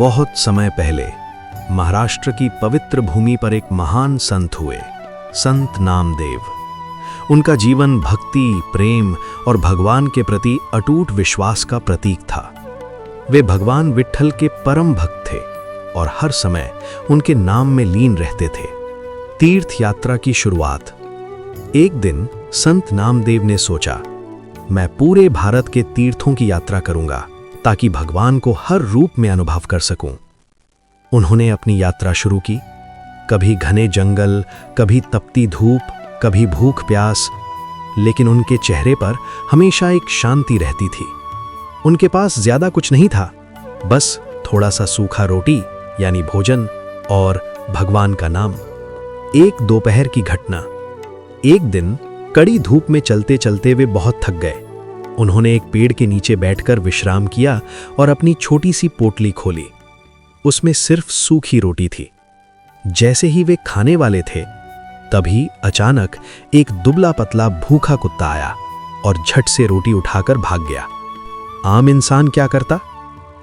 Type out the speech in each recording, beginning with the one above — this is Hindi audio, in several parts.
बहुत समय पहले महाराष्ट्र की पवित्र भूमि पर एक महान संत हुए, संत नामदेव। उनका जीवन भक्ति, प्रेम और भगवान के प्रति अटूट विश्वास का प्रतीक था। वे भगवान विट्ठल के परम भक्त थे और हर समय उनके नाम में लीन रहते थे। तीर्थ यात्रा की शुरुआत। एक दिन संत नामदेव ने सोचा, मैं पूरे भारत के तीर्थों की यात्रा करूंगा ताकि भगवान को हर रूप में अनुभव कर सकूं। उन्होंने अपनी यात्रा शुरू की, कभी घने जंगल, कभी तपती धूप, कभी भूख प्यास, लेकिन उनके चेहरे पर हमेशा एक शांति रहती थी। उनके पास ज्यादा कुछ नहीं था, बस थोड़ा सा सूखा रोटी यानी भोजन और भगवान का नाम। एक दोपहर की घटना। एक दिन कड़ी धूप में चलते चलते वे बहुत थक गए। उन्होंने एक पेड़ के नीचे बैठकर विश्राम किया और अपनी छोटी सी पोटली खोली। उसमें सिर्फ सूखी रोटी थी। जैसे ही वे खाने वाले थे, तभी अचानक एक दुबला पतला भूखा कुत्ता आया और झट से रोटी उठाकर भाग गया। आम इंसान क्या करता?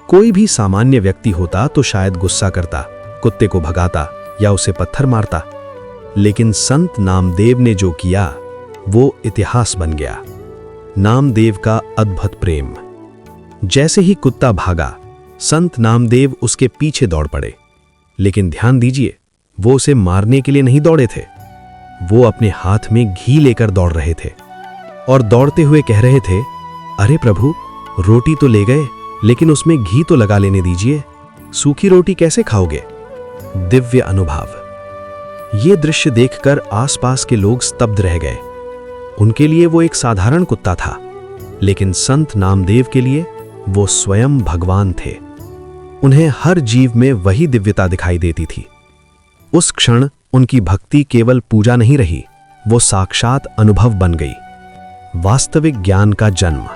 कोई भी सामान्य व्यक्ति होता तो शायद गुस्सा करता, कुत्ते को भगाता या उसे पत्थर मारता। लेकिन संत नामदेव ने जो किया वो इतिहास बन गया। नामदेव का अद्भुत प्रेम। जैसे ही कुत्ता भागा, संत नामदेव उसके पीछे दौड़ पड़े। लेकिन ध्यान दीजिए, वो उसे मारने के लिए नहीं दौड़े थे। वो अपने हाथ में घी लेकर दौड़ रहे थे और दौड़ते हुए कह रहे थे, अरे प्रभु, रोटी तो ले गए, लेकिन उसमें घी तो लगा लेने दीजिए। सूखी रोटी कैसे खाओगे? दिव्य अनुभव। ये दृश्य देखकर आसपास के लोग स्तब्ध रह गए। उनके लिए वो एक साधारण कुत्ता था, लेकिन संत नामदेव के लिए वो स्वयं भगवान थे। उन्हें हर जीव में वही दिव्यता दिखाई देती थी। उस क्षण उनकी भक्ति केवल पूजा नहीं रही, वो साक्षात अनुभव बन गई। वास्तविक ज्ञान का जन्म।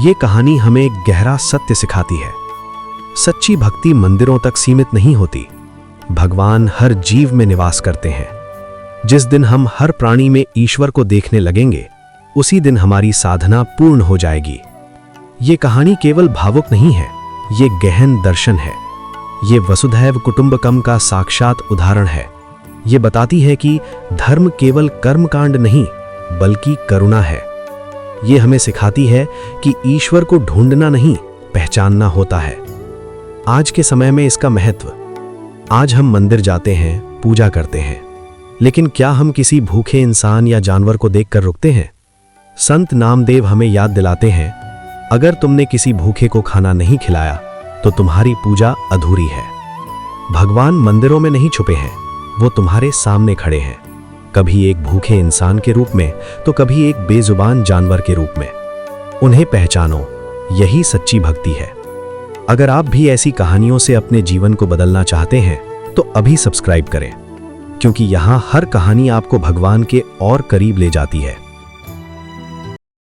ये कहानी हमें एक गहरा सत्य सिखाती है। सच्ची भक्ति मंदिरों तक सीमित नहीं होती। भगवान हर जीव में निवास करते हैं। जिस दिन हम हर प्राणी में ईश्वर को देखने लगेंगे, उसी दिन हमारी साधना पूर्ण हो जाएगी। ये कहानी केवल भावुक नहीं है, ये गहन दर्शन है। ये वसुधैव कुटुंबकम का साक्षात उदाहरण है। ये बताती है कि धर्म केवल कर्मकांड नहीं, बल्कि करुणा है। ये हमें सिखाती है कि ईश्वर को ढूंढना नहीं, पहचानना होता है। आज के समय में इसका महत्व। आज हम मंदिर जाते हैं, पूजा करते हैं, लेकिन क्या हम किसी भूखे इंसान या जानवर को देखकर रुकते हैं? संत नामदेव हमें याद दिलाते हैं, अगर तुमने किसी भूखे को खाना नहीं खिलाया तो तुम्हारी पूजा अधूरी है। भगवान मंदिरों में नहीं छुपे हैं, वो तुम्हारे सामने खड़े हैं, कभी एक भूखे इंसान के रूप में तो कभी एक बेजुबान जानवर के रूप में। उन्हें पहचानो, यही सच्ची भक्ति है। अगर आप भी ऐसी कहानियों से अपने जीवन को बदलना चाहते हैं तो अभी सब्सक्राइब करें, क्योंकि यहाँ हर कहानी आपको भगवान के और करीब ले जाती है।